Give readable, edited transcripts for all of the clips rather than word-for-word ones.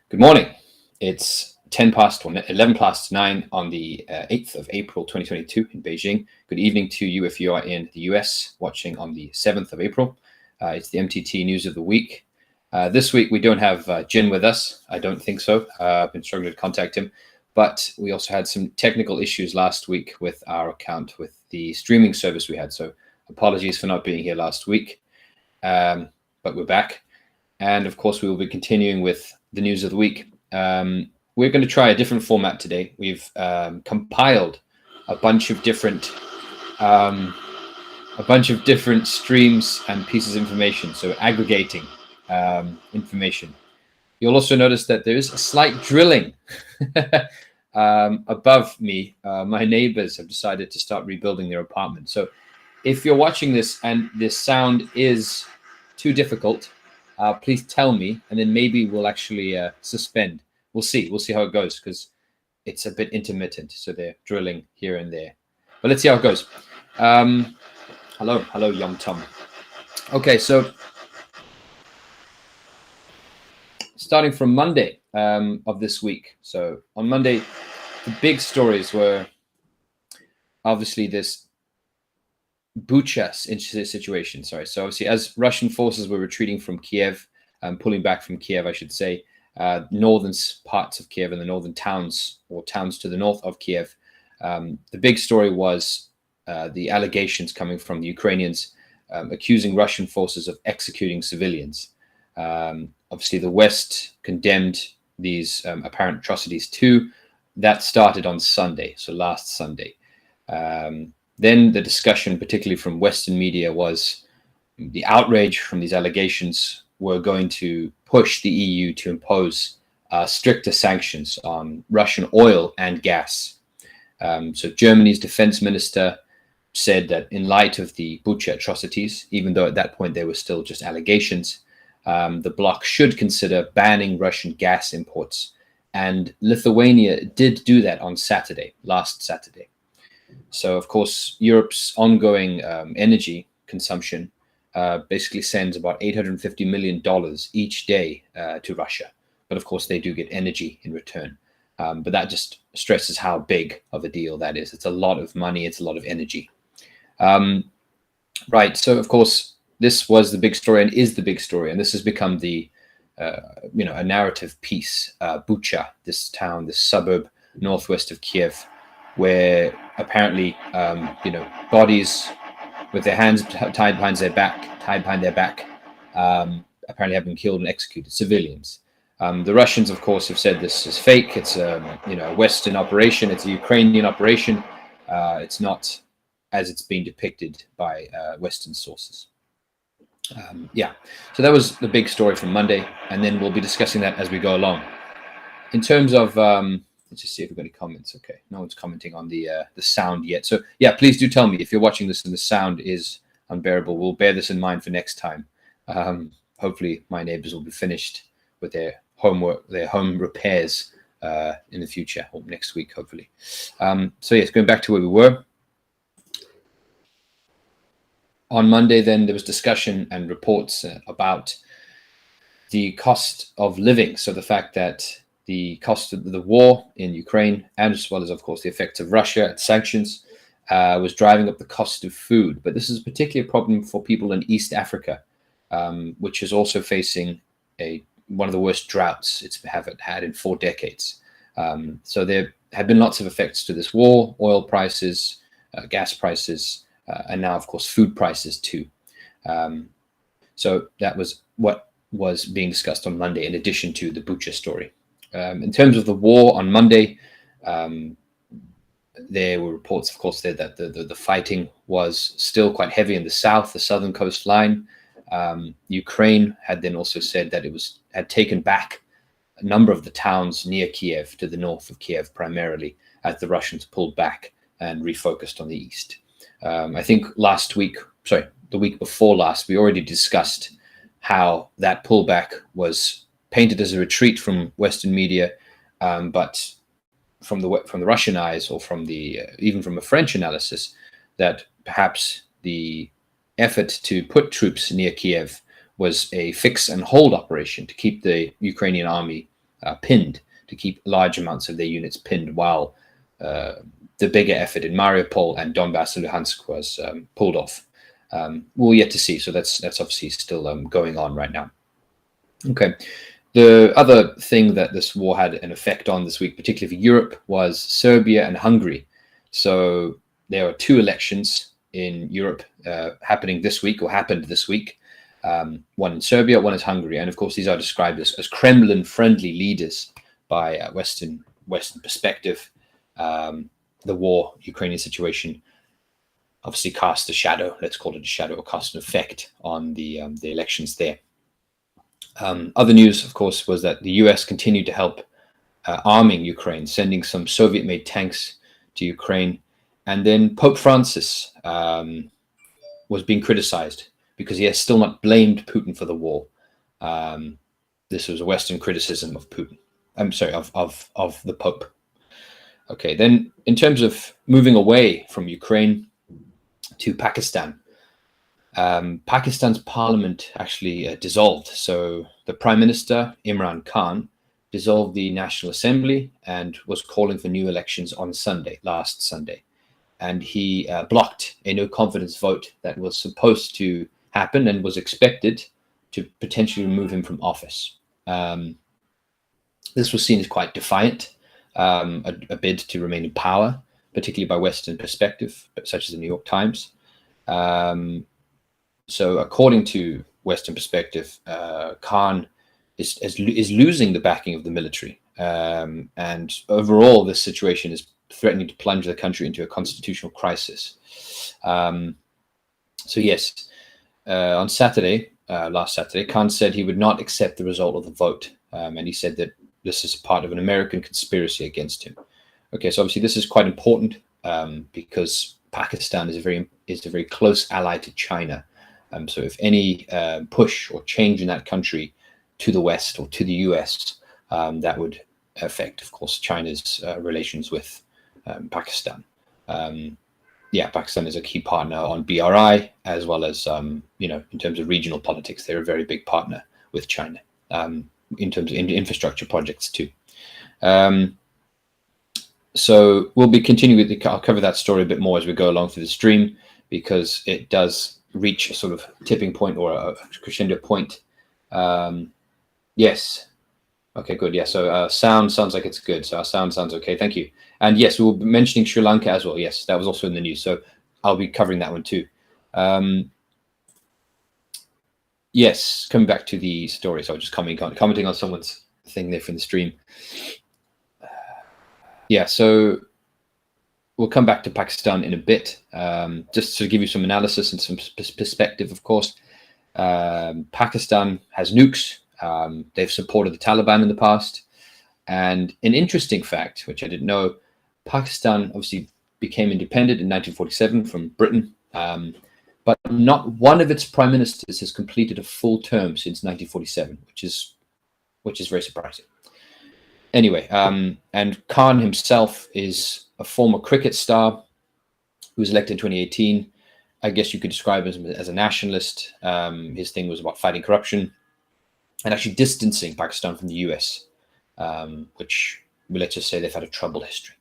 Good morning. It's 11 past 9 on the 8th of April 2022 in Beijing. Good evening to you if you are in the US watching on the 7th of April. It's the MTT News of the Week. This week we don't have Jin with us. I don't think so. I've been struggling to contact him. But we also had some technical issues last week with our account, with the streaming service we had. So apologies for not being here last week. But we're back. And of course, we will be continuing with the news of the week. We're going to try a different format today. We've compiled a bunch of different streams and pieces of information. So aggregating information. You'll also notice that there is a slight drilling above me. My neighbors have decided to start rebuilding their apartment. So if you're watching this and this sound is too difficult, please tell me, and then maybe we'll actually suspend. We'll see how it goes, because it's a bit intermittent. So they're drilling here and there, but let's see how it goes. Hello, Young Tom. Okay, so starting from Monday of this week. So on Monday, the big stories were obviously this Bucha situation. So obviously, as Russian forces were retreating from Kiev, pulling back from Kiev, I should say, northern parts of Kiev and the northern towns, or towns to the north of Kiev, the big story was the allegations coming from the Ukrainians accusing Russian forces of executing civilians. Obviously, the West condemned these apparent atrocities too. That started on Sunday, so last Sunday. Then the discussion, particularly from Western media, was the outrage from these allegations were going to push the EU to impose stricter sanctions on Russian oil and gas. So Germany's defense minister said that in light of the Bucha atrocities, even though at that point they were still just allegations, the bloc should consider banning Russian gas imports. And Lithuania did do that on last Saturday. So, of course, Europe's ongoing energy consumption basically sends about $850 million each day to Russia. But, of course, they do get energy in return. But that just stresses how big of a deal that is. It's a lot of money. It's a lot of energy. Right. So, of course, this was the big story and is the big story. And this has become the, a narrative piece. Bucha, this town, this suburb northwest of Kiev, where apparently, bodies with their hands tied behind their back, apparently have been killed and executed, civilians. The Russians, of course, have said this is fake. It's a Western operation. It's a Ukrainian operation. It's not as it's been depicted by Western sources. So that was the big story from Monday, and then we'll be discussing that as we go along. In terms of let's just see if we've got any comments. Okay, no one's commenting on the sound yet. So yeah, please do tell me if you're watching this and the sound is unbearable. We'll bear this in mind for next time. Hopefully my neighbors will be finished with their homework, their home repairs in the future, or next week, hopefully. So yes, going back to where we were. On Monday, then, there was discussion and reports about the cost of living. So the fact that the cost of the war in Ukraine, and as well as, of course, the effects of Russia and sanctions, was driving up the cost of food. But this is a particular problem for people in East Africa, which is also facing one of the worst droughts it's had in 4 decades. So there have been lots of effects to this war: oil prices, gas prices, and now, of course, food prices too. So that was what was being discussed on Monday, in addition to the Bucha story. In terms of the war on Monday, there were reports, of course, that the fighting was still quite heavy in the south, the southern coastline. Ukraine had then also said that it had taken back a number of the towns near Kiev, to the north of Kiev primarily, as the Russians pulled back and refocused on the east. I think the week before last, we already discussed how that pullback was painted as a retreat from Western media, but from the Russian eyes, or from even from a French analysis, that perhaps the effort to put troops near Kiev was a fix and hold operation to keep the Ukrainian army pinned, to keep large amounts of their units pinned while the bigger effort in Mariupol and Donbass and Luhansk was pulled off. We'll yet to see. So that's obviously still going on right now. Okay. The other thing that this war had an effect on this week, particularly for Europe, was Serbia and Hungary. So there are two elections in Europe happening this week, or happened this week. One in Serbia, one is Hungary. And of course, these are described as Kremlin-friendly leaders by Western perspective. The war, Ukrainian situation, obviously cast a shadow, let's call it a shadow, or cast an effect on the elections there. Other news, of course, was that the US continued to help arming Ukraine, sending some Soviet-made tanks to Ukraine. And then Pope Francis was being criticized because he has still not blamed Putin for the war. This was a Western criticism of Putin. I'm sorry, of the Pope. Okay, then in terms of moving away from Ukraine to Pakistan, Pakistan's parliament actually dissolved. So the Prime Minister, Imran Khan, dissolved the National Assembly and was calling for new elections on last Sunday. And he blocked a no-confidence vote that was supposed to happen and was expected to potentially remove him from office. This was seen as quite defiant, a bid to remain in power, particularly by Western perspective, such as the New York Times. So according to Western perspective, Khan is losing the backing of the military. And overall, this situation is threatening to plunge the country into a constitutional crisis. So yes, on Saturday, last Saturday, Khan said he would not accept the result of the vote. And he said that this is part of an American conspiracy against him. Okay, so obviously this is quite important because Pakistan is a very close ally to China. So if any push or change in that country to the West or to the US, that would affect, of course, China's relations with Pakistan. Pakistan is a key partner on BRI, as well as, in terms of regional politics, they're a very big partner with China in terms of infrastructure projects too. So we'll be continuing with I'll cover that story a bit more as we go along through the stream, because it does reach a sort of tipping point or a crescendo point. Yes. Okay, good. Yeah, so sound sounds like it's good. So our sound sounds okay. Thank you. And yes, we'll be mentioning Sri Lanka as well. Yes, that was also in the news. So I'll be covering that one too. Yes, coming back to the story. So I was just commenting on someone's thing there from the stream. Yeah, so we'll come back to Pakistan in a bit, just to give you some analysis and some perspective, of course. Pakistan has nukes. They've supported the Taliban in the past. And an interesting fact, which I didn't know, Pakistan obviously became independent in 1947 from Britain, but not one of its prime ministers has completed a full term since 1947, which is very surprising. Anyway, and Khan himself is a former cricket star who was elected in 2018. I guess you could describe him as a nationalist. His thing was about fighting corruption and actually distancing Pakistan from the US, which, let's just say, they've had a troubled history.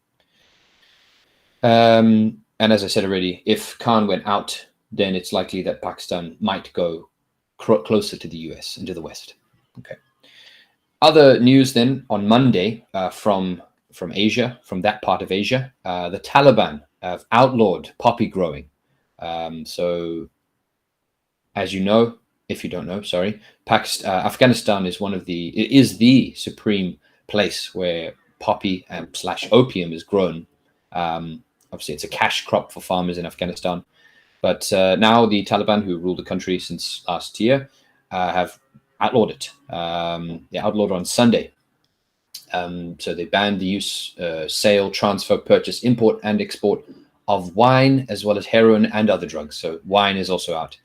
And as I said already, if Khan went out, then it's likely that Pakistan might go closer to the US and to the West. Okay. Other news then on Monday from Asia, from that part of Asia, the Taliban have outlawed poppy growing. So, as you know, if you don't know, sorry, Afghanistan is the supreme place where poppy / opium is grown. Obviously, it's a cash crop for farmers in Afghanistan. But now the Taliban, who ruled the country since last year, have outlawed it. They outlawed it on Sunday. So they banned the use, sale, transfer, purchase, import, and export of wine, as well as heroin and other drugs. So wine is also out.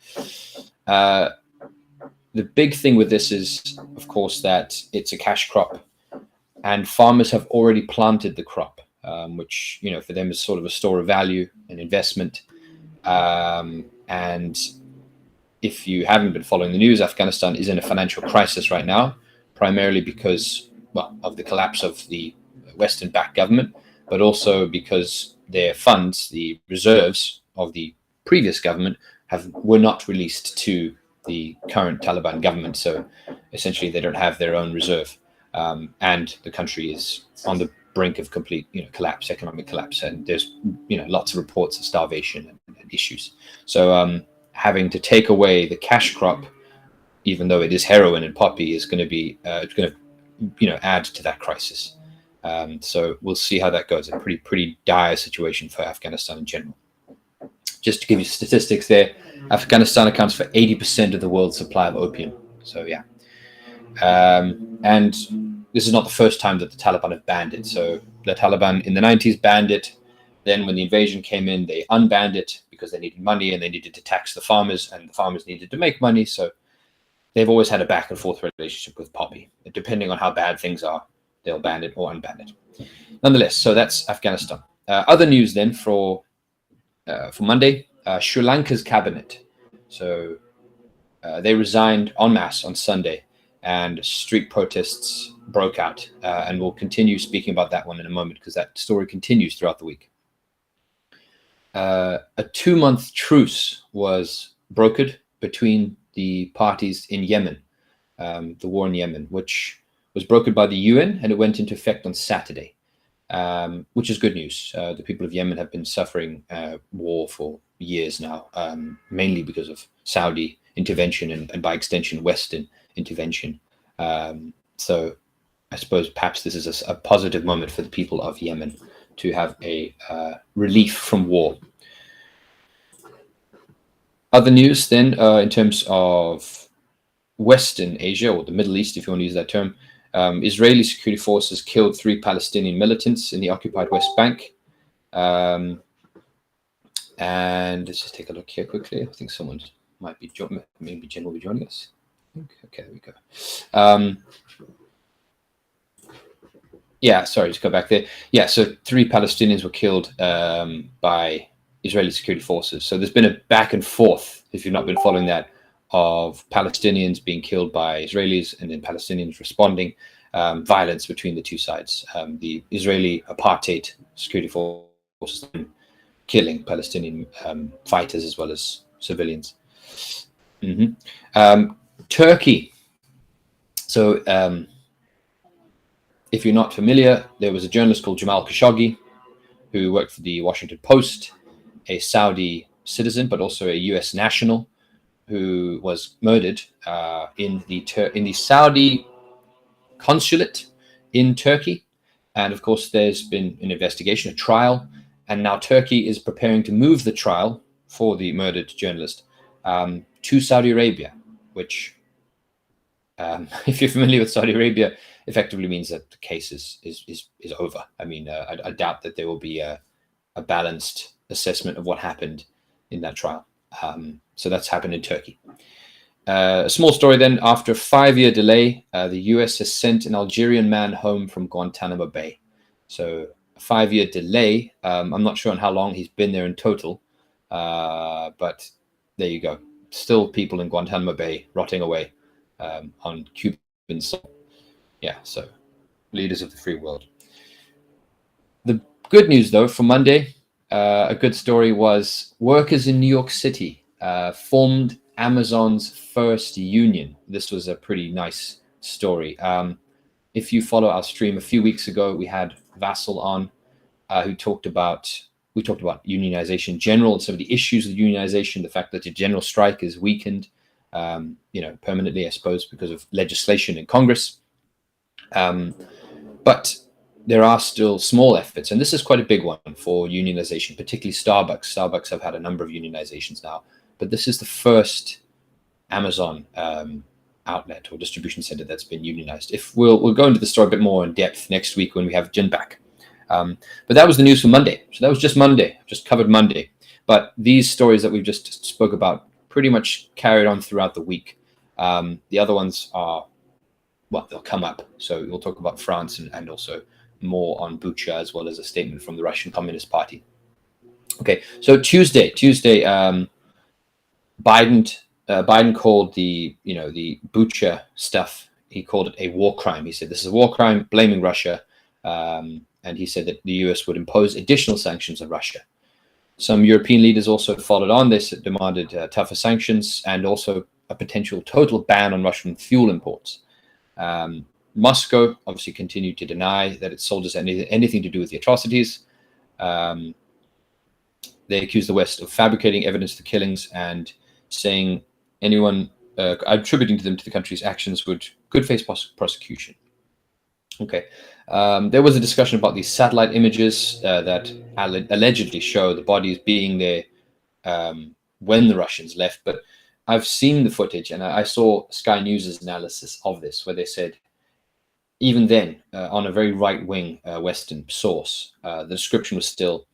The big thing with this is, of course, that it's a cash crop, and farmers have already planted the crop, which, for them is sort of a store of value, an investment. And if you haven't been following the news, Afghanistan is in a financial crisis right now, primarily because, well, of the collapse of the Western-backed government, but also because their funds, the reserves of the previous government, were not released to the current Taliban government. So essentially, they don't have their own reserve, and the country is on the brink of complete, collapse, economic collapse, and there's, lots of reports of starvation and issues. So having to take away the cash crop, even though it is heroin and poppy, is going to be add to that crisis. So we'll see how that goes. A pretty dire situation for Afghanistan in general. Just to give you statistics there, Afghanistan accounts for 80% of the world's supply of opium. So yeah, and this is not the first time that the Taliban have banned it. So the Taliban in the 90s banned it. Then when the invasion came in, they unbanned it because they needed money and they needed to tax the farmers, and the farmers needed to make money. So they've always had a back and forth relationship with poppy. Depending on how bad things are, they'll ban it or unban it. Nonetheless, so that's Afghanistan. Other news then for Monday, Sri Lanka's cabinet. So they resigned en masse on Sunday, and street protests broke out. And we'll continue speaking about that one in a moment because that story continues throughout the week. A 2-month truce was brokered between the parties in Yemen, the war in Yemen, which was brokered by the UN, and it went into effect on Saturday, which is good news. The people of Yemen have been suffering war for years now, mainly because of Saudi intervention and by extension, Western intervention. So I suppose perhaps this is a positive moment for the people of Yemen to have a relief from war. Other news then, in terms of Western Asia, or the Middle East, if you want to use that term, Israeli security forces killed 3 Palestinian militants in the occupied West Bank. And let's just take a look here quickly. I think someone might be, maybe Jen will be joining us. Okay, there we go. Yeah, sorry, just go back there. Yeah, so 3 Palestinians were killed by Israeli security forces. So there's been a back and forth, if you've not been following that, of Palestinians being killed by Israelis and then Palestinians responding, violence between the two sides. The Israeli apartheid security forces killing Palestinian fighters as well as civilians. Turkey. So if you're not familiar, there was a journalist called Jamal Khashoggi who worked for the Washington Post, a Saudi citizen, but also a US national, who was murdered in the Saudi consulate in Turkey. And of course, there's been an investigation, a trial, and now Turkey is preparing to move the trial for the murdered journalist to Saudi Arabia, which, if you're familiar with Saudi Arabia, effectively means that the case is over. I mean, I doubt that there will be a balanced assessment of what happened in that trial. So that's happened in Turkey. A small story then. After a 5-year delay, the US has sent an Algerian man home from Guantanamo Bay. So a 5-year delay. I'm not sure on how long he's been there in total, but there you go. Still people in Guantanamo Bay rotting away on Cuban soil. Yeah, so leaders of the free world. The good news, though, for Monday, a good story was workers in New York City formed Amazon's first union. This was a pretty nice story. If you follow our stream a few weeks ago, we had Vassal on, who talked about unionization in general and some of the issues with unionization, the fact that the general strike is weakened, permanently, I suppose, because of legislation in Congress. But there are still small efforts, and this is quite a big one for unionization, particularly Starbucks. Starbucks have had a number of unionizations now, but this is the first Amazon outlet or distribution center that's been unionized. If we'll go into the story a bit more in depth next week when we have Jen back. But that was the news for Monday. So that was just Monday, just covered Monday. But these stories that we've just spoke about pretty much carried on throughout the week. The other ones are, well, they'll come up. So we'll talk about France and also more on Bucha, as well as a statement from the Russian Communist Party. Okay, so Tuesday, Biden Biden called the Bucha stuff, he called it a war crime. He said this is a war crime, blaming Russia, and he said that the US would impose additional sanctions on Russia. Some European leaders also followed on this, demanded tougher sanctions and also a potential total ban on Russian fuel imports. Moscow obviously continued to deny that its soldiers had anything to do with the atrocities. They accused the West of fabricating evidence of the killings and saying anyone attributing to them to the country's actions could face prosecution. Okay. There was a discussion about these satellite images that allegedly show the bodies being there when the Russians left. But I've seen the footage, and I saw Sky News's analysis of this, where they said, even then, on a very right-wing Western source, the description was still,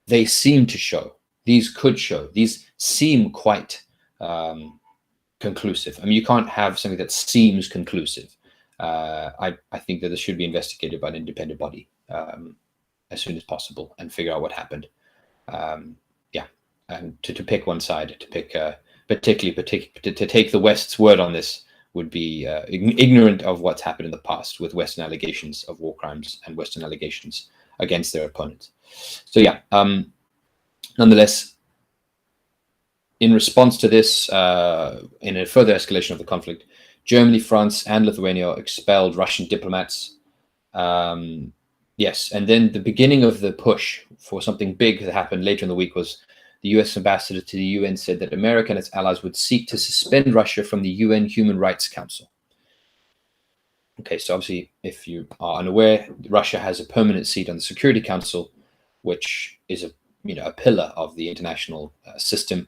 they seem to show, these could show, these seem quite conclusive. I mean, you can't have something that seems conclusive. I think that this should be investigated by an independent body as soon as possible and figure out what happened. Yeah, and to pick one side, to pick particularly to take the West's word on this would be ignorant of what's happened in the past with Western allegations of war crimes and Western allegations against their opponents. So yeah, nonetheless, in response to this, in a further escalation of the conflict, Germany, France, and Lithuania expelled Russian diplomats. Yes, and then the beginning of the push for something big that happened later in the week was the US ambassador to the UN said that America and its allies would seek to suspend Russia from the UN Human Rights Council. Okay, so obviously, if you are unaware, Russia has a permanent seat on the Security Council, which is a pillar of the international system.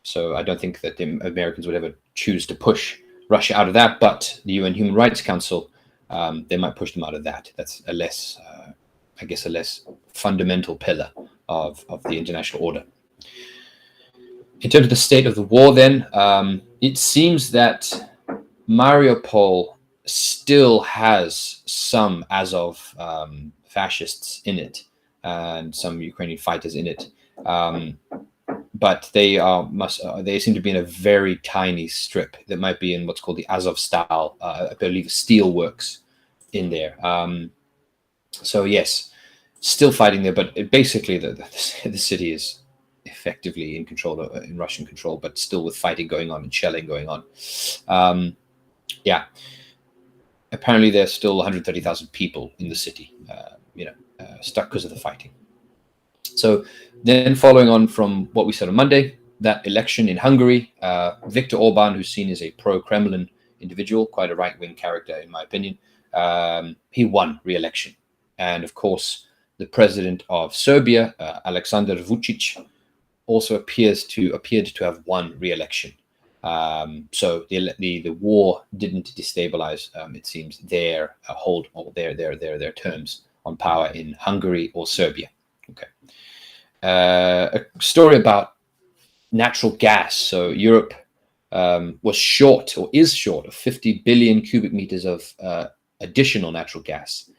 So I don't think that the Americans would ever choose to push Russia out of that, but the UN Human Rights Council, they might push them out of that. That's a less, I guess, a less fundamental pillar of the international order. In terms of the state of the war, then, it seems that Mariupol still has some Azov fascists in it and some Ukrainian fighters in it. But they seem to be in a very tiny strip that might be in what's called the Azov style, I believe, steel works in there. So yes, still fighting there, but basically the city is effectively in control, in Russian control, but still with fighting going on and shelling going on. Yeah, apparently there's still 130,000 people in the city, stuck because of the fighting. So then following on from what we said on Monday, that election in Hungary, Viktor Orban, who's seen as a pro-Kremlin individual, quite a right-wing character in my opinion, he won re-election. And of course, the president of Serbia, Aleksandar Vučić, also appeared to have won re-election. So the war didn't destabilize, it seems, their hold or their terms on power in Hungary or Serbia. Okay. A story about natural gas. So Europe was short, or is short, of 50 billion cubic meters of additional natural gas.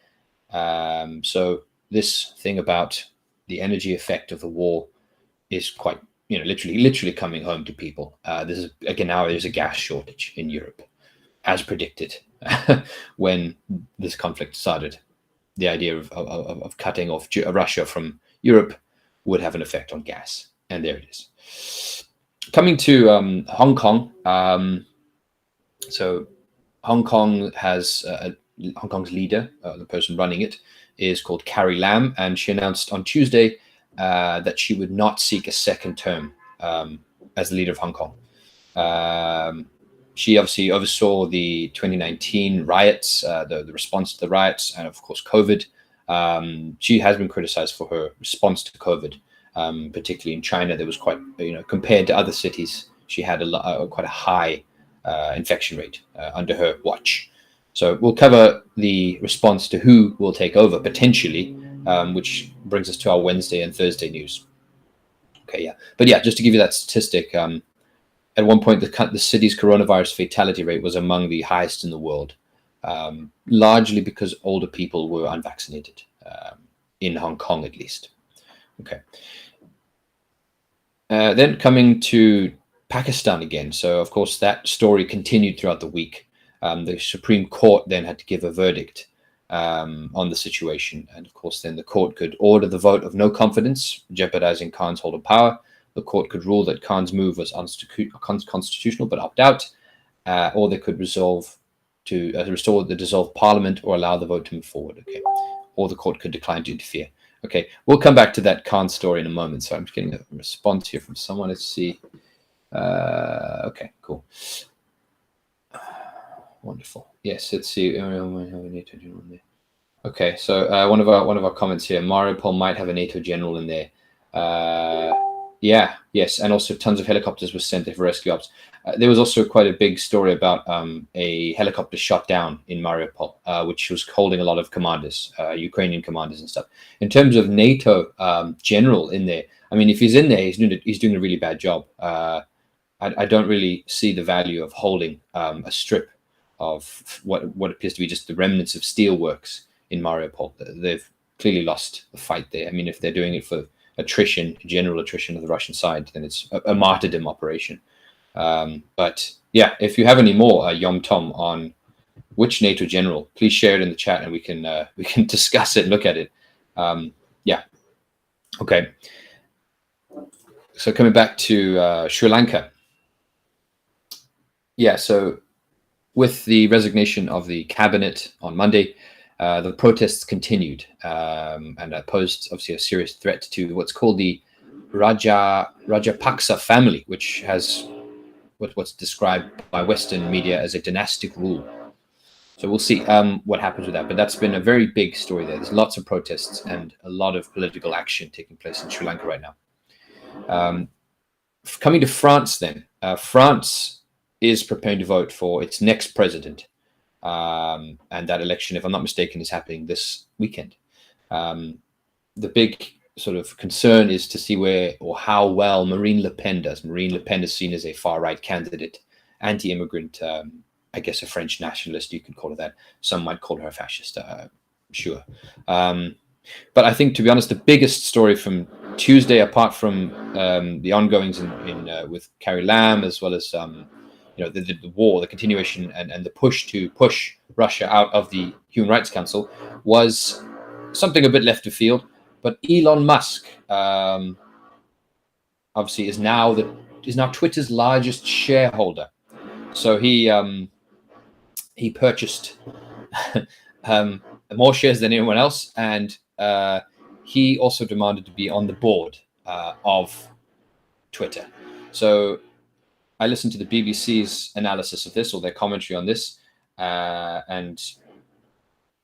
So this thing about the energy effect of the war is quite, literally coming home to people. This is, again, now there's a gas shortage in Europe, as predicted when this conflict started. The idea of cutting off Russia from Europe would have an effect on gas. And there it is. Coming to Hong Kong. So Hong Kong has Hong Kong's leader, the person running it, is called Carrie Lam, and she announced on Tuesday that she would not seek a second term as the leader of Hong Kong. She obviously oversaw the 2019 riots, the response to the riots, and of course COVID. She has been criticized for her response to COVID, particularly in China. There was quite, compared to other cities, she had quite a high infection rate under her watch. So we'll cover the response to who will take over potentially, which brings us to our Wednesday and Thursday news. Okay, yeah. But yeah, just to give you that statistic, at one point, the city's coronavirus fatality rate was among the highest in the world, largely because older people were unvaccinated, in Hong Kong at least. Okay. Then coming to Pakistan again. So, of course, that story continued throughout the week. The Supreme Court then had to give a verdict on the situation. And, of course, then the court could order the vote of no confidence, jeopardizing Khan's hold of power. The court could rule that Khan's move was unconstitutional but opt out, or they could resolve to restore the dissolved parliament or allow the vote to move forward. Okay, or the court could decline to interfere. Okay, we'll come back to that Khan story in a moment. So I'm just getting a response here from someone. Let's see. Okay, cool. Wonderful. Yes, let's see. Okay, so one of our comments here. Mariupol might have a NATO general in there. Yeah, yes, and also tons of helicopters were sent there for rescue ops. There was also quite a big story about a helicopter shot down in Mariupol, which was holding a lot of commanders, Ukrainian commanders and stuff. In terms of NATO general in there, I mean, if he's in there, he's doing a really bad job. I don't really see the value of holding a strip of what appears to be just the remnants of steelworks in Mariupol. They've clearly lost the fight there. I mean, if they're doing it for attrition, general attrition of the Russian side, then it's a martyrdom operation. But yeah, if you have any more, Yom Tom, on which NATO general, please share it in the chat and we can discuss it and look at it. Yeah. Okay. So coming back to Sri Lanka. Yeah, so with the resignation of the cabinet on Monday, the protests continued and posed obviously a serious threat to what's called the Rajapaksa family, which has what's described by Western media as a dynastic rule. So we'll see what happens with that. But that's been a very big story there. There's lots of protests and a lot of political action taking place in Sri Lanka right now. Coming to France then. France is preparing to vote for its next president. And that election, if I'm not mistaken, is happening this weekend. The big sort of concern is to see where or how well Marine Le Pen does. Marine Le Pen is seen as a far-right candidate, anti-immigrant, I guess a French nationalist, you could call her that. Some might call her a fascist, sure. But I think, to be honest, the biggest story from Tuesday, apart from the ongoings with Carrie Lam, as well as the war, the continuation, and the push to push Russia out of the Human Rights Council, was something a bit left of field. But Elon Musk, obviously, is now Twitter's largest shareholder. So he purchased more shares than anyone else, and he also demanded to be on the board of Twitter. So I listened to the BBC's analysis of this, or their commentary on this, and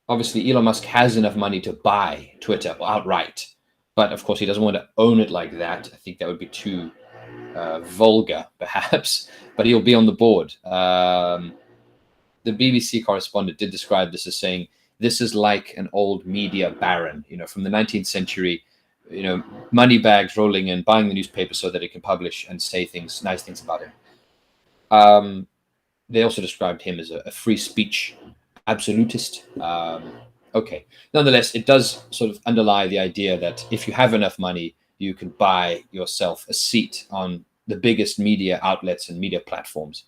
obviously Elon Musk has enough money to buy Twitter outright, but of course he doesn't want to own it like that. I think that would be too vulgar, perhaps, but he'll be on the board. The BBC correspondent did describe this as saying, this is like an old media baron, from the 19th century, money bags rolling in, buying the newspaper so that it can publish and say nice things about him. They also described him as a free speech absolutist. Okay. Nonetheless, it does sort of underlie the idea that if you have enough money, you can buy yourself a seat on the biggest media outlets and media platforms.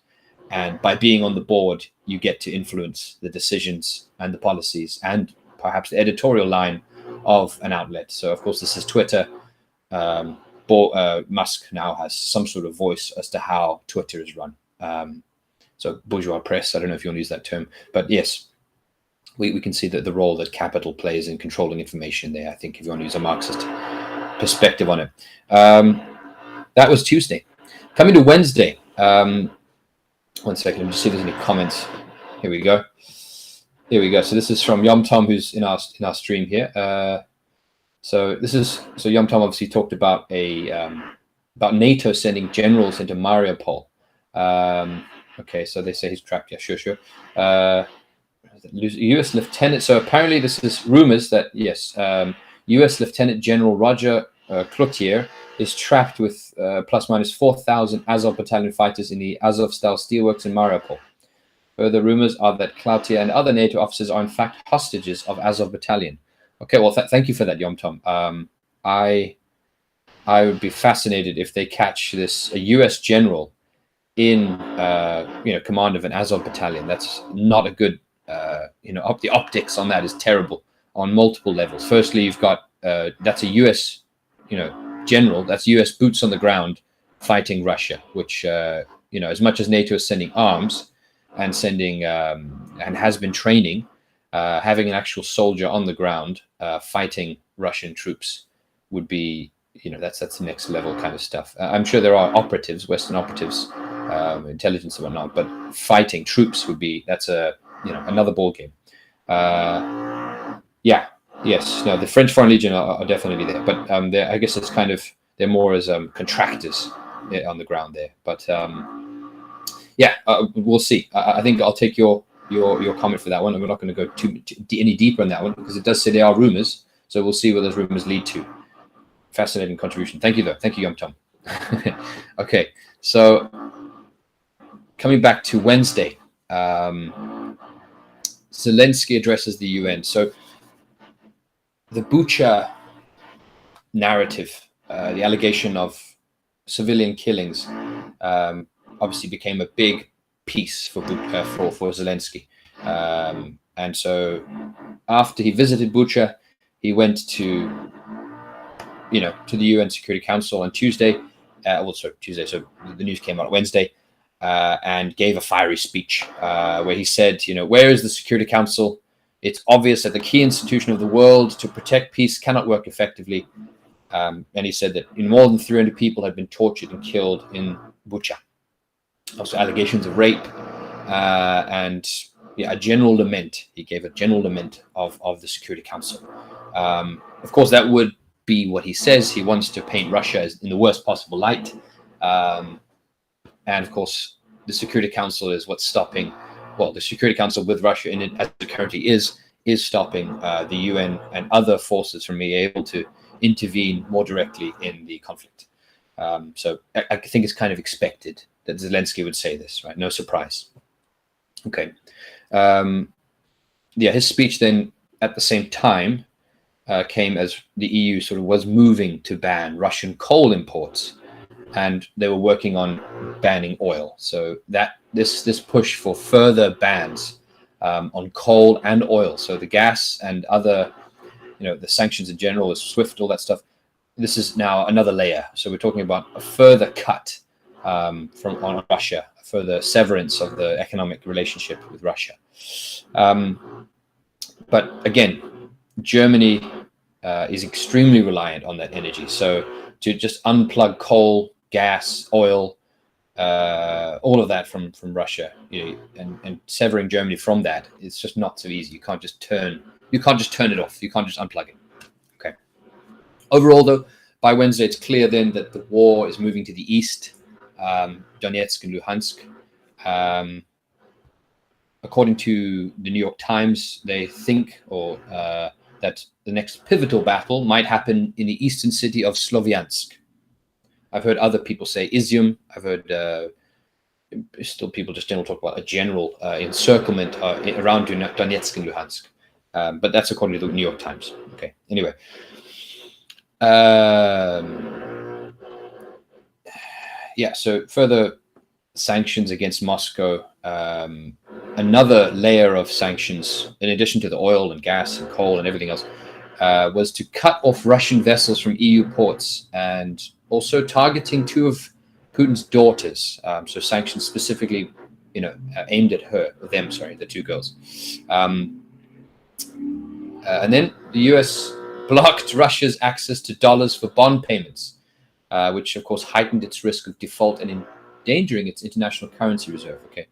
And by being on the board, you get to influence the decisions and the policies and perhaps the editorial line of an outlet. So, of course, this is Twitter. Musk now has some sort of voice as to how Twitter is run. So bourgeois press, I don't know if you want to use that term, but yes, we can see that the role that capital plays in controlling information there, I think, if you want to use a Marxist perspective on it. That was Tuesday. Coming to Wednesday. One second, let me just see if there's any comments. Here we go. So this is from Yom Tom, who's in our stream here. So Yom Tom obviously talked about about NATO sending generals into Mariupol. Okay, so they say he's trapped. Yeah, sure. U.S. Lieutenant. So apparently this is rumors that yes, U.S. Lieutenant General Roger Cloutier is trapped with plus minus 4,000 Azov battalion fighters in the Azov-style steelworks in Mariupol. Further rumors are that Cloutier and other NATO officers are in fact hostages of Azov battalion. Okay, well, thank you for that, Yom Tom. I would be fascinated if they catch a U.S. general in command of an Azov battalion. That's not a good. The optics on that is terrible on multiple levels. Firstly, you've got that's a U.S. general. That's U.S. boots on the ground fighting Russia, which as much as NATO is sending arms and sending and has been training, having an actual soldier on the ground fighting Russian troops would be, that's the next level kind of stuff. I'm sure there are operatives, Western operatives, intelligence and whatnot, but fighting troops that's another ball game. Yes, no, the French Foreign Legion are definitely there, but I guess it's they're more as contractors on the ground there. But we'll see. I think I'll take your comment for that one, and we're not going to go any deeper on that one because it does say they are rumors. So we'll see what those rumors lead to. Fascinating contribution. Thank you, though. Thank you, Yom Tom. Okay, so coming back to Wednesday, Zelensky addresses the UN. So the Bucha narrative, the allegation of civilian killings, obviously became a big piece for Zelensky. And so after he visited Bucha, he went to the UN Security Council on Tuesday. Tuesday, so the news came out Wednesday, and gave a fiery speech where he said, where is the Security Council? It's obvious that the key institution of the world to protect peace cannot work effectively. And he said that more than 300 people had been tortured and killed in Bucha. Also allegations of rape and a general lament. He gave a general lament of the Security Council. Of course, that would be what he says. He wants to paint Russia as in the worst possible light. And of course, the Security Council is what's stopping. Well, the Security Council with Russia in it, as it currently is stopping the UN and other forces from being able to intervene more directly in the conflict. So I think it's kind of expected that Zelensky would say this, right? No surprise. Okay. His speech then at the same time came as the EU sort of was moving to ban Russian coal imports, and they were working on banning oil. So that this push for further bans on coal and oil, so the gas and other, the sanctions in general, the SWIFT, all that stuff, this is now another layer. So we're talking about a further cut on Russia, a further severance of the economic relationship with Russia. But again, Germany is extremely reliant on that energy. So to just unplug coal, gas, oil, all of that from Russia, and severing Germany from that, it's just not so easy. You can't just turn it off. You can't just unplug it. Okay. Overall, though, by Wednesday, it's clear then that the war is moving to the east, Donetsk and Luhansk. According to the New York Times, they think that the next pivotal battle might happen in the eastern city of Sloviansk. I've heard other people say Izium. I've heard still people just generally talk about a general encirclement around Donetsk and Luhansk. But that's according to the New York Times. Okay. Anyway. So further sanctions against Moscow. Another layer of sanctions, in addition to the oil and gas and coal and everything else, was to cut off Russian vessels from EU ports and also targeting two of Putin's daughters. So sanctions specifically, aimed at the two girls. And then the US blocked Russia's access to dollars for bond payments, which of course heightened its risk of default and endangering its international currency reserve. Okay.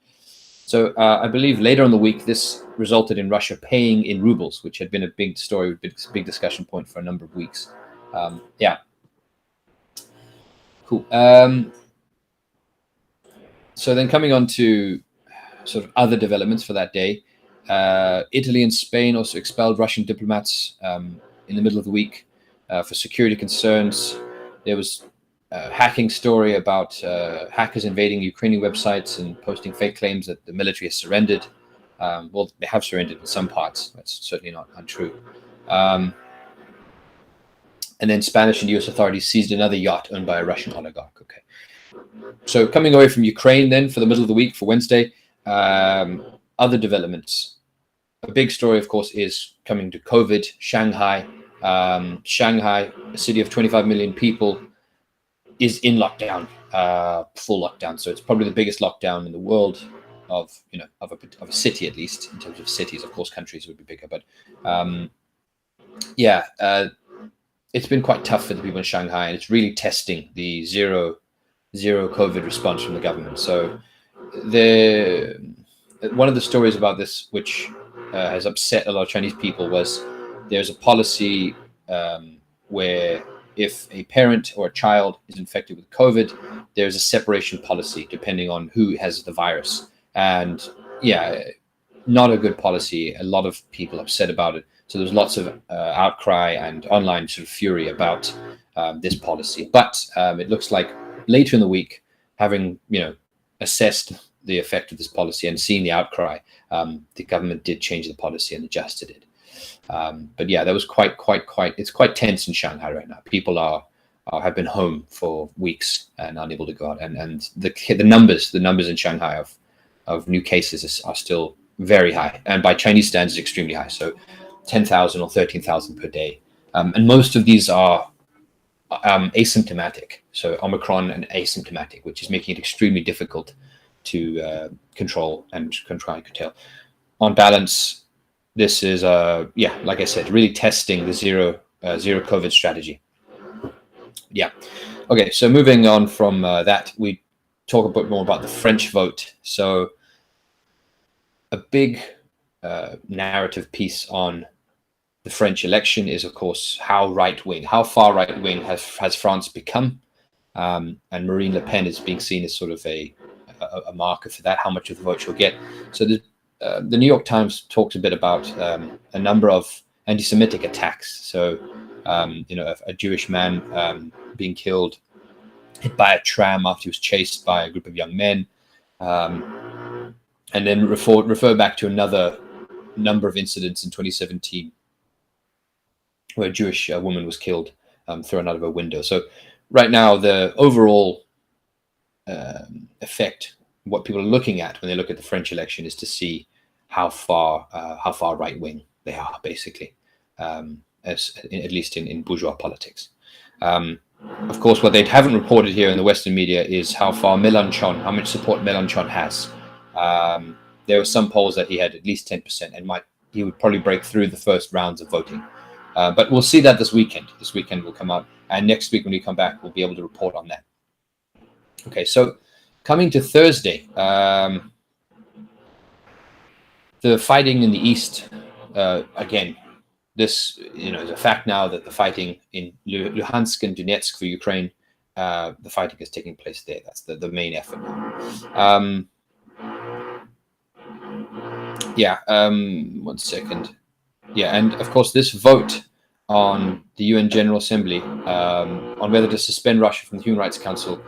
So I believe later in the week, this resulted in Russia paying in rubles, which had been a big story, big discussion point for a number of weeks. Cool. So then coming on to sort of other developments for that day, Italy and Spain also expelled Russian diplomats in the middle of the week for security concerns. There was hacking story about hackers invading Ukrainian websites and posting fake claims that the military has surrendered. Well, they have surrendered in some parts. That's certainly not untrue. And then Spanish and U.S. authorities seized another yacht owned by a Russian oligarch. Okay. So coming away from Ukraine then for the middle of the week for Wednesday, other developments. A big story, of course, is coming to COVID. Shanghai, Shanghai, a city of 25 million people, is in lockdown, full lockdown. So it's probably the biggest lockdown in the world of a city, at least in terms of cities. Of course, countries would be bigger, but it's been quite tough for the people in Shanghai, and it's really testing the zero COVID response from the government. So one of the stories about this, which has upset a lot of Chinese people, was there's a policy where if a parent or a child is infected with COVID, there's a separation policy depending on who has the virus. And yeah, not a good policy. A lot of people upset about it. So there's lots of outcry and online sort of fury about this policy. But it looks like later in the week, having assessed the effect of this policy and seeing the outcry, the government did change the policy and adjusted it. But yeah, that was quite. It's quite tense in Shanghai right now. People have been home for weeks and unable to go out, and the numbers in Shanghai of new cases are still very high, and by Chinese standards, extremely high. So 10,000 or 13,000 per day, and most of these are asymptomatic. So Omicron and asymptomatic, which is making it extremely difficult to control and try and curtail. On balance, this is like I said, really testing the zero COVID strategy. Yeah. Okay. So moving on from that, we talk a bit more about the French vote. So a big narrative piece on the French election is, of course, how far right wing has France become, and Marine Le Pen is being seen as sort of a marker for that, how much of the vote she'll get. So the New York Times talks a bit about a number of anti-Semitic attacks. So a Jewish man being killed, hit by a tram after he was chased by a group of young men, and then refer back to another number of incidents in 2017 where a Jewish woman was killed thrown out of a window. So right now, the overall effect, what people are looking at when they look at the French election, is to see how far right wing they are, basically, at least in bourgeois politics. Of course, what they haven't reported here in the Western media is how much support Mélenchon has. There were some polls that he had at least 10%, and he would probably break through the first rounds of voting. But we'll see that this weekend. This weekend will come out, and next week when we come back, we'll be able to report on that. Okay, so coming to Thursday, the fighting in the east, again, this is a fact now that the fighting in Luhansk and Donetsk for Ukraine, the fighting is taking place there. That's the main effort now. 1 second. Yeah, and of course, this vote on the UN General Assembly on whether to suspend Russia from the Human Rights Council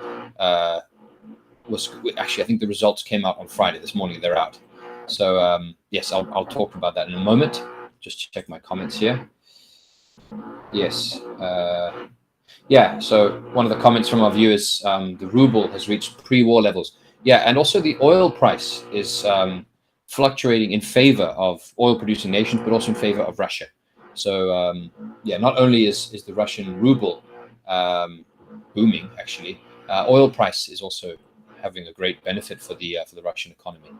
was actually, I think the results came out on Friday. This morning they're out. So yes, I'll talk about that in a moment. Just check my comments here. Yes. So one of the comments from our viewers, the ruble has reached pre-war levels. Yeah, and also the oil price is fluctuating in favor of oil-producing nations, but also in favor of Russia. So not only is the Russian ruble booming, actually, oil price is also having a great benefit for the Russian economy.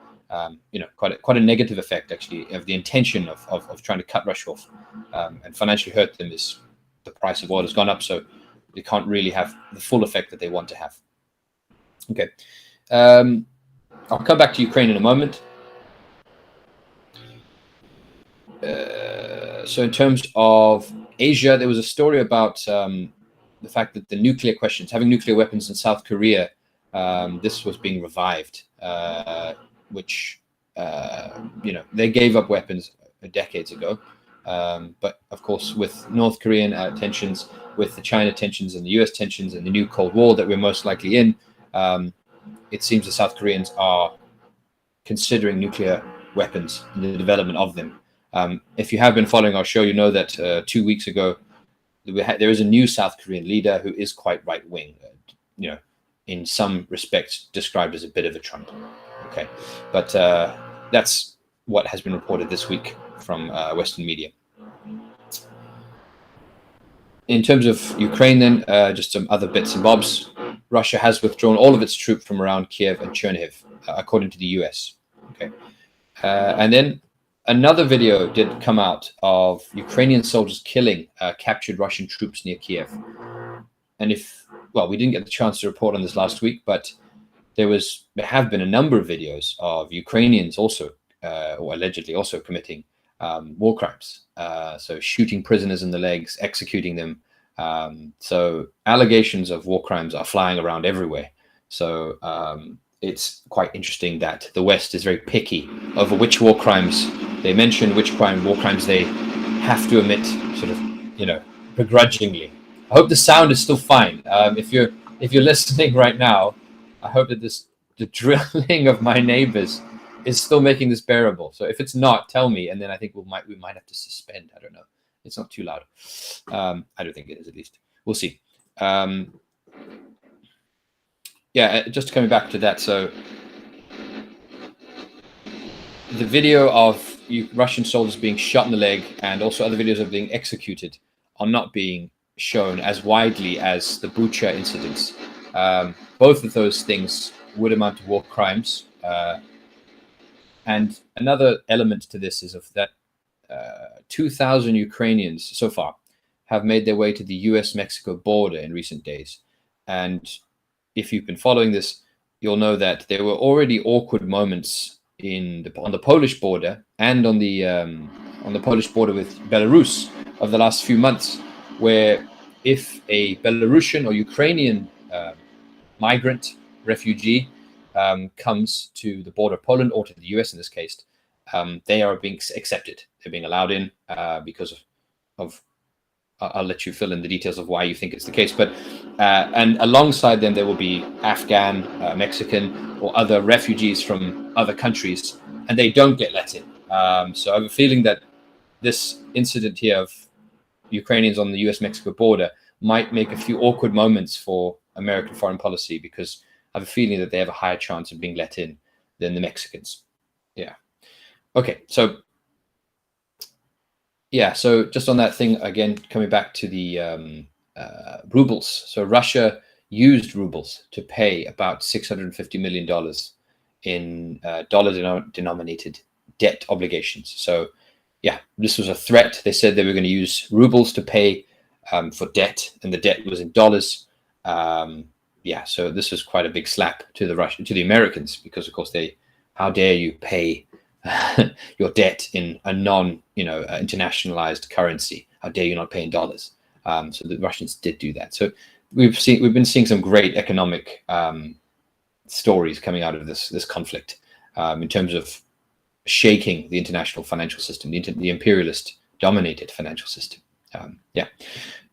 Quite a negative effect, actually, of the intention of trying to cut Russia off and financially hurt them is the price of oil has gone up, so they can't really have the full effect that they want to have. Okay. I'll come back to Ukraine in a moment. So in terms of Asia, there was a story about the fact that the nuclear questions, having nuclear weapons in South Korea, this was being revived, which, they gave up weapons decades ago. But of course, with North Korean tensions, with the China tensions and the US tensions and the new Cold War that we're most likely in, it seems the South Koreans are considering nuclear weapons and the development of them. If you have been following our show, you know that 2 weeks ago, there is a new South Korean leader who is quite right-wing, in some respects described as a bit of a Trump. Okay, but that's what has been reported this week from Western media. In terms of Ukraine, then, just some other bits and bobs. Russia has withdrawn all of its troops from around Kiev and Chernihiv, according to the US. Okay, and then another video did come out of Ukrainian soldiers killing captured Russian troops near Kiev. And we didn't get the chance to report on this last week, but there have been a number of videos of Ukrainians also, or allegedly also committing war crimes. So shooting prisoners in the legs, executing them. So allegations of war crimes are flying around everywhere. So it's quite interesting that the West is very picky over which war crimes they mention, which war crimes they have to omit, sort of, begrudgingly. I hope the sound is still fine. If you're listening right now, I hope that the drilling of my neighbors is still making this bearable. So if it's not, tell me, and then I think we might have to suspend. I don't know. It's not too loud. I don't think it is, at least. We'll see. Just coming back to that. So the video of Russian soldiers being shot in the leg and also other videos of being executed are not being shown as widely as the Bucha incidents. Both of those things would amount to war crimes. And another element to this is that 2,000 Ukrainians so far have made their way to the US-Mexico border in recent days. And if you've been following this, you'll know that there were already awkward moments on the Polish border and on the Polish border with Belarus of the last few months, where if a Belarusian or Ukrainian migrant refugee comes to the border of Poland or to the US in this case, they are being accepted. They're being allowed in because of I'll let you fill in the details of why you think it's the case. But and alongside them, there will be Afghan, Mexican, or other refugees from other countries, and they don't get let in. So I have a feeling that this incident here of Ukrainians on the US-Mexico border might make a few awkward moments for American foreign policy, because I have a feeling that they have a higher chance of being let in than the Mexicans. Yeah. Okay. So just on that thing again, coming back to the rubles. So Russia used rubles to pay about $650 million in dollar-denominated debt obligations. So this was a threat. They said they were going to use rubles to pay for debt, and the debt was in dollars. So this was quite a big slap to the Americans, because of course how dare you pay your debt in a internationalized currency? How dare you not pay in dollars? So the Russians did do that. So we've been seeing some great economic stories coming out of this conflict in terms of shaking the international financial system, the imperialist dominated financial system.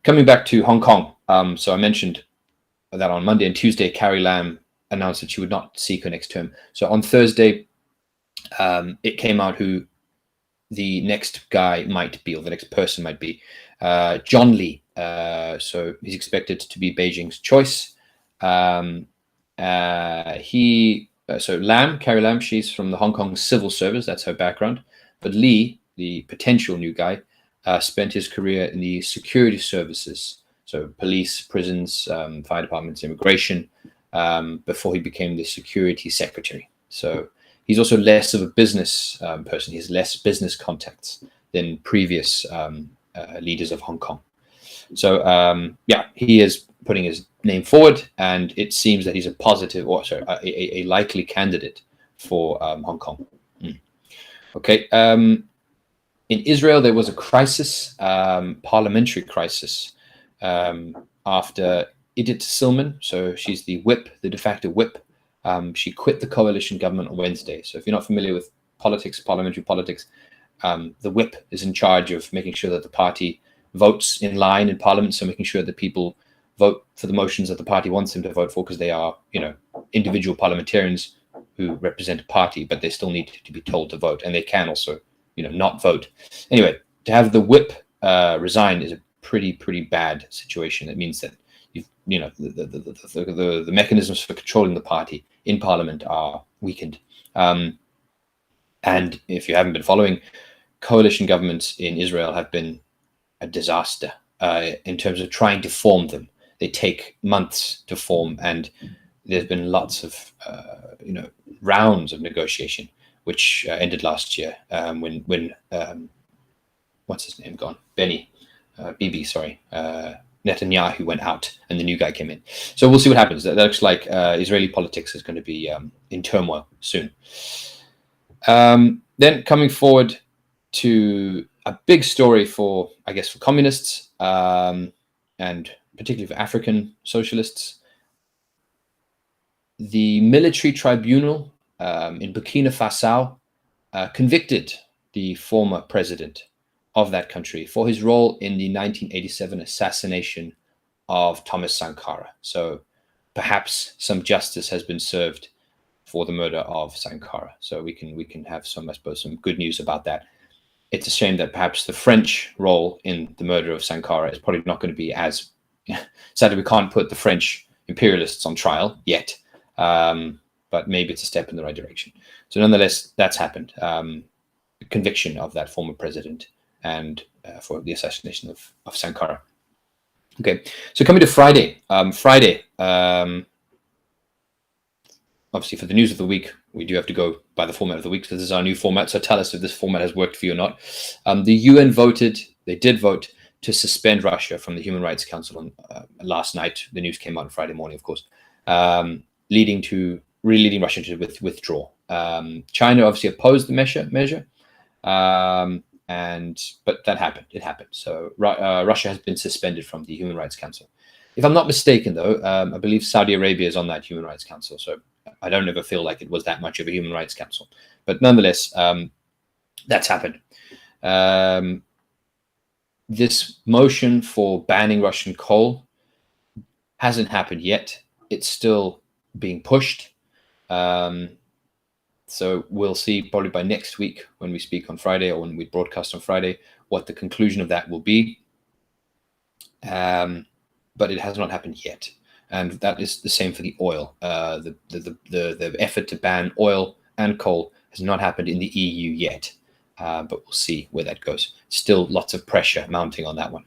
Coming back to Hong Kong. So I mentioned that on Monday and Tuesday, Carrie Lam announced that she would not seek her next term. So on Thursday, it came out who the next guy might be, or the next person might be. John Lee. So he's expected to be Beijing's choice. Carrie Lam, she's from the Hong Kong Civil Service. That's her background. But Lee, the potential new guy, spent his career in the security services. So police, prisons, fire departments, immigration, before he became the security secretary. So he's also less of a business person. He has less business contacts than previous leaders of Hong Kong. So he is putting his name forward, and it seems that he's a likely candidate for Hong Kong. Okay. In Israel, there was a crisis, parliamentary crisis, after Idit Silman. So she's the de facto whip. She quit the coalition government on Wednesday. So if you're not familiar with politics, parliamentary politics, the whip is in charge of making sure that the party votes in line in parliament. So making sure that people vote for the motions that the party wants them to vote for, because they are, individual parliamentarians who represent a party, but they still need to be told to vote, and they can also, not vote. Anyway, to have the whip resign is a pretty bad situation. It means that the mechanisms for controlling the party in parliament are weakened. And if you haven't been following, coalition governments in Israel have been a disaster in terms of trying to form them. They take months to form, and there's been lots of rounds of negotiation, which ended last year when what's his name gone? Netanyahu went out and the new guy came in. So we'll see what happens. That looks like Israeli politics is going to be in turmoil soon. Then coming forward to a big story for communists and particularly for African socialists. The military tribunal in Burkina Faso convicted the former president of that country for his role in the 1987 assassination of Thomas Sankara. So perhaps some justice has been served for the murder of Sankara. So we can have some good news about that. It's a shame that perhaps the French role in the murder of Sankara is probably not going to be as sadly, we can't put the French imperialists on trial yet, but maybe it's a step in the right direction. So nonetheless, that's happened. Conviction of that former president and for the assassination of Sankara. Okay, so coming to Friday. Obviously, for the news of the week, we do have to go by the format of the week. So this is our new format. So tell us if this format has worked for you or not. The UN did vote to suspend Russia from the Human Rights Council on last night. The news came out on Friday morning, of course, leading Russia to withdraw. China obviously opposed the measure, but that happened. It happened. So Russia has been suspended from the Human Rights Council. If I'm not mistaken, though, I believe Saudi Arabia is on that Human Rights Council. So I don't ever feel like it was that much of a Human Rights Council. But nonetheless, that's happened. This motion for banning Russian coal hasn't happened yet. It's still being pushed. So we'll see probably by next week when we speak on Friday or when we broadcast on Friday what the conclusion of that will be. But it has not happened yet. And that is the same for the oil. The effort to ban oil and coal has not happened in the EU yet. But we'll see where that goes. Still lots of pressure mounting on that one.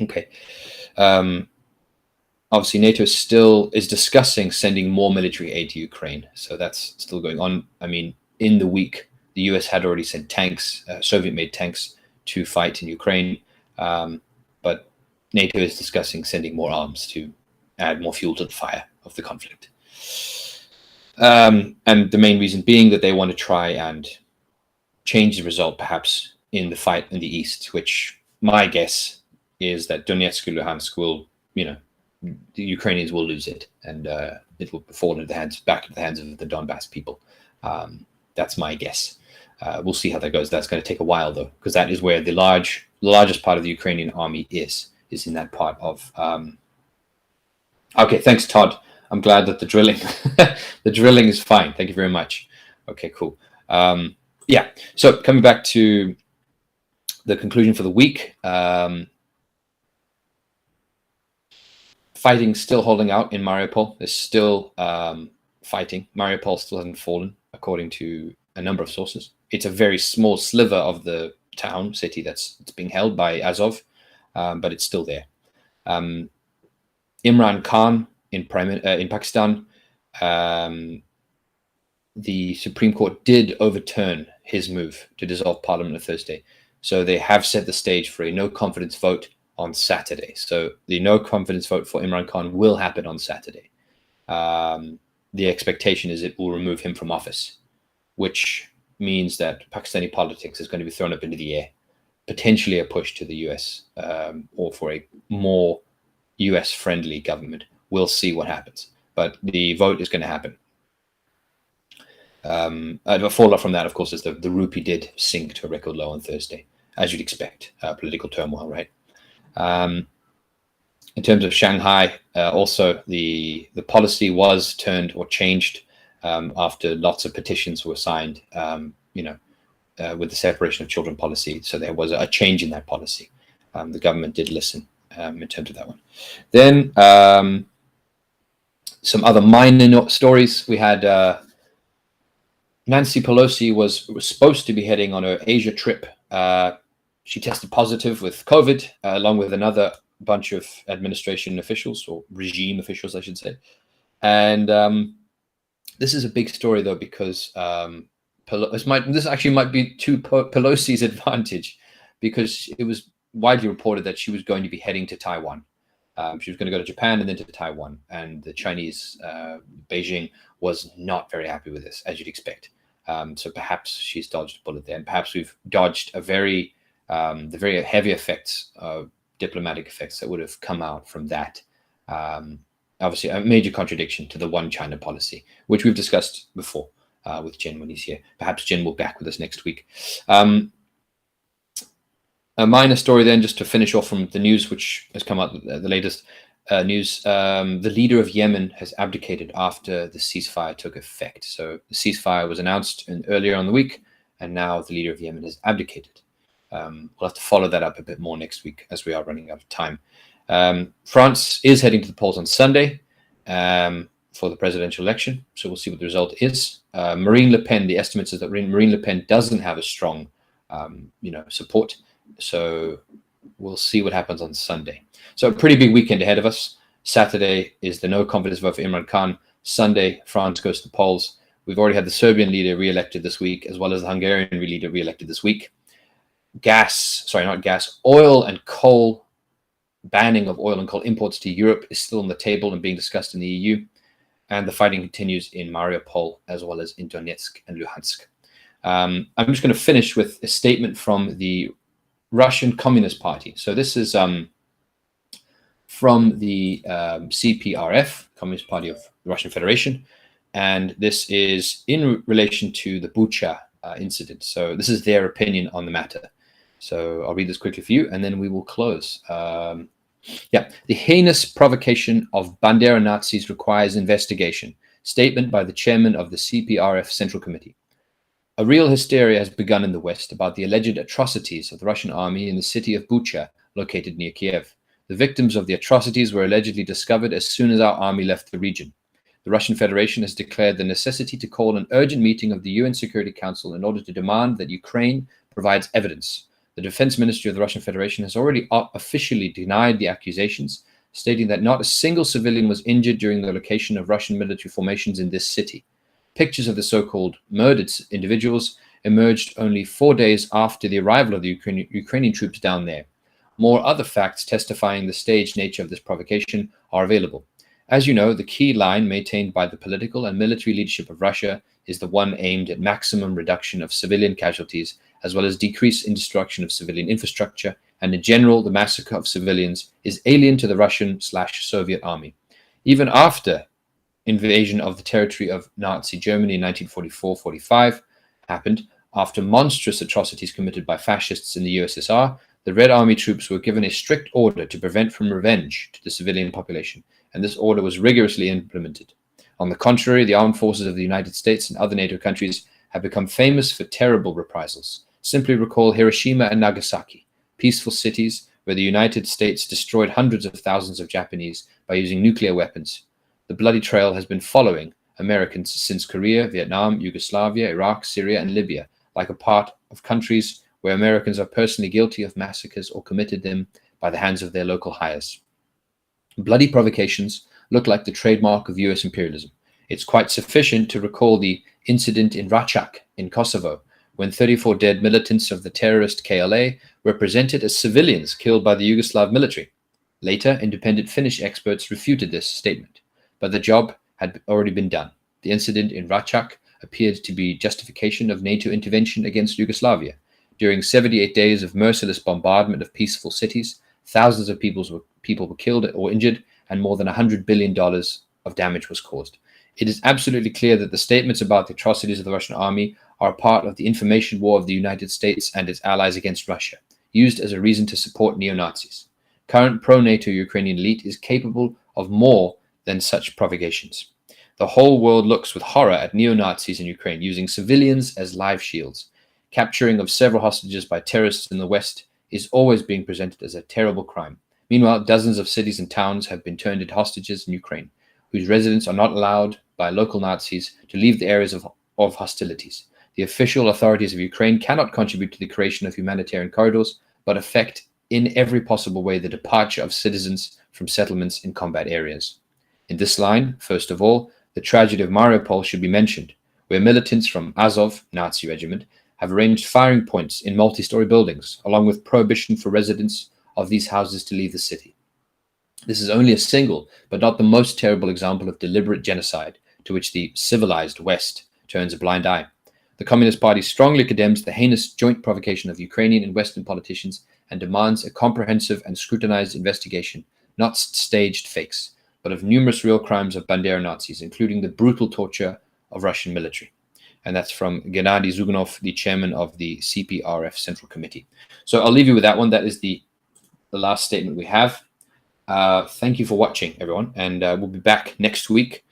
Okay. Obviously, NATO is discussing sending more military aid to Ukraine. So that's still going on. I mean, in the week, the US had already sent tanks, Soviet-made tanks, to fight in Ukraine. But NATO is discussing sending more arms to add more fuel to the fire of the conflict. And the main reason being that they want to try and change the result, perhaps, in the fight in the east, which my guess is that Donetsk and Luhansk will, the Ukrainians will lose it, and it will fall back into the hands of the Donbass people. That's my guess. We'll see how that goes. That's going to take a while, though, because that is where the largest part of the Ukrainian army is in that part of. Okay, thanks, Todd. I'm glad that the drilling is fine. Thank you very much. Okay, cool. Yeah, so coming back to the conclusion for the week, fighting still holding out in Mariupol. There's still fighting. Mariupol still hasn't fallen, according to a number of sources. It's a very small sliver of the city that's being held by Azov, but it's still there. Imran Khan in Pakistan, the Supreme Court did overturn his move to dissolve Parliament on Thursday. So they have set the stage for a no-confidence vote on Saturday. So the no-confidence vote for Imran Khan will happen on Saturday. The expectation is it will remove him from office, which means that Pakistani politics is going to be thrown up into the air, potentially a push to the US or for a more US-friendly government. We'll see what happens. But the vote is going to happen. A fallout from that, of course, is the rupee did sink to a record low on Thursday, as you'd expect, political turmoil, right? In terms of Shanghai, also the policy was turned or changed after lots of petitions were signed, with the separation of children policy. So there was a change in that policy. The government did listen. in terms of that one. Then some other minor stories. We had Nancy Pelosi was supposed to be heading on her Asia trip. She tested positive with COVID, along with another bunch of administration officials, or regime officials, I should say. And this is a big story, though, because this actually might be to Pelosi's advantage, because it was widely reported that she was going to be heading to Taiwan. She was going to go to Japan and then to Taiwan. And the Chinese, Beijing, was not very happy with this, as you'd expect. So perhaps she's dodged a bullet there, and perhaps we've dodged the very heavy effects, diplomatic effects that would have come out from that. Obviously, a major contradiction to the one China policy, which we've discussed before with Jen when he's here. Perhaps Jen will be back with us next week. A minor story then, just to finish off from the news, which has come out, the latest news. The leader of Yemen has abdicated after the ceasefire took effect. So the ceasefire was announced earlier on the week, and now the leader of Yemen has abdicated. We'll have to follow that up a bit more next week, as we are running out of time. France is heading to the polls on Sunday for the presidential election, so we'll see what the result is. Marine Le Pen, the estimates is that Marine Le Pen doesn't have a strong, support, so we'll see what happens on Sunday. So a pretty big weekend ahead of us. Saturday is the no confidence vote for Imran Khan. Sunday, France goes to the polls. We've already had the Serbian leader re-elected this week, as well as the Hungarian leader re-elected this week. Oil and coal, banning of oil and coal imports to Europe is still on the table and being discussed in the EU. And the fighting continues in Mariupol, as well as in Donetsk and Luhansk. I'm just going to finish with a statement from the Russian Communist Party. So this is from the CPRF, Communist Party of the Russian Federation, and this is in relation to the Bucha incident. So this is their opinion on the matter. So I'll read this quickly for you, and then we will close. The heinous provocation of Bandera Nazis requires investigation. Statement by the chairman of the CPRF Central Committee. A real hysteria has begun in the West about the alleged atrocities of the Russian army in the city of Bucha, located near Kiev. The victims of the atrocities were allegedly discovered as soon as our army left the region. The Russian Federation has declared the necessity to call an urgent meeting of the UN Security Council in order to demand that Ukraine provides evidence. The Defense Ministry of the Russian Federation has already officially denied the accusations, stating that not a single civilian was injured during the location of Russian military formations in this city. Pictures of the so-called murdered individuals emerged only 4 days after the arrival of the Ukrainian troops down there. More other facts testifying the staged nature of this provocation are available. As you know, the key line maintained by the political and military leadership of Russia is the one aimed at maximum reduction of civilian casualties, as well as decrease in destruction of civilian infrastructure, and in general, the massacre of civilians is alien to the Russian/Soviet army. Even after invasion of the territory of Nazi Germany in 1944-45 happened, after monstrous atrocities committed by fascists in the USSR, the Red Army troops were given a strict order to prevent from revenge to the civilian population, and this order was rigorously implemented. On the contrary, the armed forces of the United States and other NATO countries have become famous for terrible reprisals. Simply recall Hiroshima and Nagasaki, peaceful cities where the United States destroyed hundreds of thousands of Japanese by using nuclear weapons. The bloody trail has been following Americans since Korea, Vietnam, Yugoslavia, Iraq, Syria, and Libya, like a part of countries where Americans are personally guilty of massacres or committed them by the hands of their local hires. Bloody provocations look like the trademark of US imperialism. It's quite sufficient to recall the incident in Racak in Kosovo, when 34 dead militants of the terrorist KLA were presented as civilians killed by the Yugoslav military. Later, independent Finnish experts refuted this statement, but the job had already been done. The incident in Racak appeared to be justification of NATO intervention against Yugoslavia. During 78 days of merciless bombardment of peaceful cities, thousands of people were killed or injured, and more than $100 billion of damage was caused. It is absolutely clear that the statements about the atrocities of the Russian army are part of the information war of the United States and its allies against Russia, used as a reason to support neo-Nazis. Current pro-NATO Ukrainian elite is capable of more than such provocations. The whole world looks with horror at neo-Nazis in Ukraine using civilians as live shields. Capturing of several hostages by terrorists in the West is always being presented as a terrible crime. Meanwhile, dozens of cities and towns have been turned into hostages in Ukraine, whose residents are not allowed by local Nazis to leave the areas of hostilities. The official authorities of Ukraine cannot contribute to the creation of humanitarian corridors, but affect in every possible way the departure of citizens from settlements in combat areas. In this line, first of all, the tragedy of Mariupol should be mentioned, where militants from Azov, Nazi regiment, have arranged firing points in multi-story buildings, along with prohibition for residents of these houses to leave the city. This is only a single, but not the most terrible example of deliberate genocide to which the civilized West turns a blind eye. The Communist Party strongly condemns the heinous joint provocation of Ukrainian and Western politicians and demands a comprehensive and scrutinized investigation, not staged fakes, but of numerous real crimes of Bandera Nazis, including the brutal torture of Russian military. And that's from Gennady Zuganov, the chairman of the CPRF Central Committee. So I'll leave you with that one. That is the last statement we have. Thank you for watching, everyone, and we'll be back next week.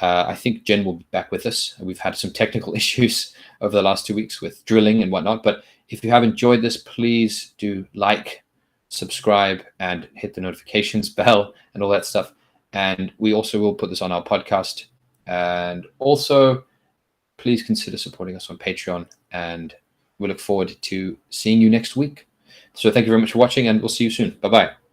I think Jen will be back with us. We've had some technical issues over the last 2 weeks with drilling and whatnot, but if you have enjoyed this, please do like, subscribe, and hit the notifications bell and all that stuff. And we also will put this on our podcast. And also, please consider supporting us on Patreon, and we look forward to seeing you next week. So thank you very much for watching, and we'll see you soon. Bye-bye.